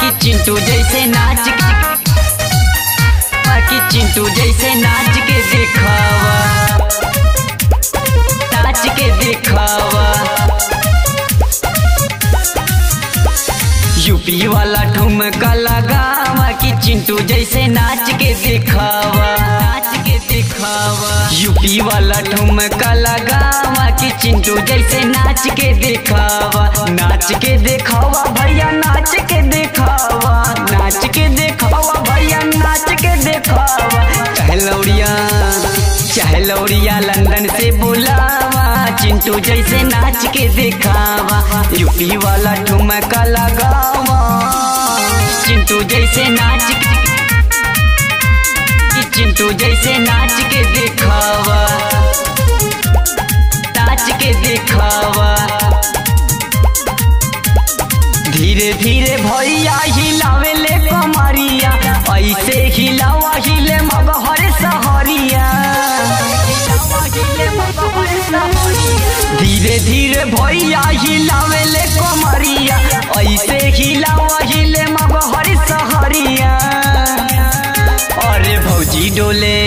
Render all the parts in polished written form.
बाकी चिंटू जैसे नाच के दिखावा, नाच के दिखावा। यूपी वाला ठुमका लगावा कि चिंटू जैसे नाच के दिखावा, नाच के दिखावा। यूपी वाला ठुमका लगावा कि चिंटू जैसे नाच के दिखावा, नाच के दिखावा भैया, नाच के दिखावा, नाच के दिखावा भैया, नाच के दिखावा। चाहे लौड़िया लंदन से बुलावा, चिंटू जैसे नाच के दिखावा। यूपी वाला ठुमका लगावा, चिंटू जैसे चिंटू जैसे नाच के दिखावा, नाच के दिखावा। धीरे धीरे भैया हिलावे ले कमरिया, ऐसे हिलावा हिले मगहर सहरिया। धीरे धीरे भैया हिलावे ले कमरिया, ऐसे हिलावा हिले मगहर सहरिया। अरे भौजी डोले,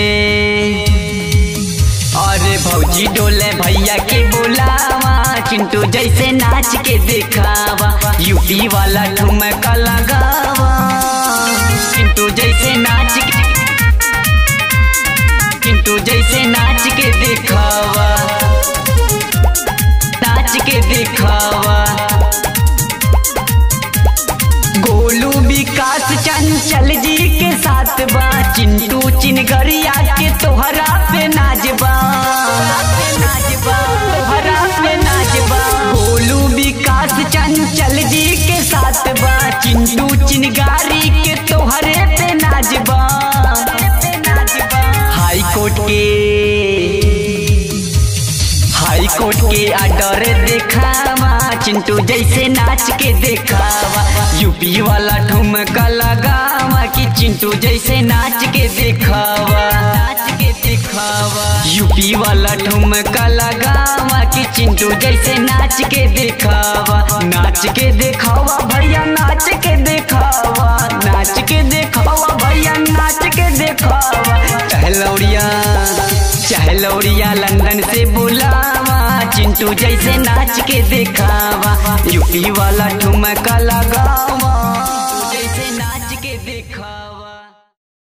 अरे भौजी डोले भैया के बुलावा, चिंटू जैसे नाच के दिखावा। यूपी वाला ठुमका लगावा, चिंटू जैसे चिंटू जैसे नाच के दिखावा, नाच के दिखावा। गोलू विकास चंचल जी के साथ बा, चिंटू चिनगरिया के तोहरा पे नाचबा, तोहरा पे नाचबा। गोलू विकास चंचल जी के साथ बा, चिंटू चिनगारी के तोहरे पे नाचबा। हाई कोर्ट के आर्डर दिखावा, चिंटू जैसे नाच के दिखावा। यूपी वाला ठुमका लगावा कि चिंटू जैसे नाच के दिखावा, नाच के दिखावा। यूपी वाला ठुमका लगावा कि चिंटू जैसे नाच के दिखावा, नाच के दिखावा भैया, नाच के दिखावा, नाच के दिखावा भैया, नाच के दिखावा। चाहे लौड़िया लंदन से बुलावा, चिंटू जैसे नाच के दिखावा। यूपी वाला ठुमका लगावा, जैसे नाच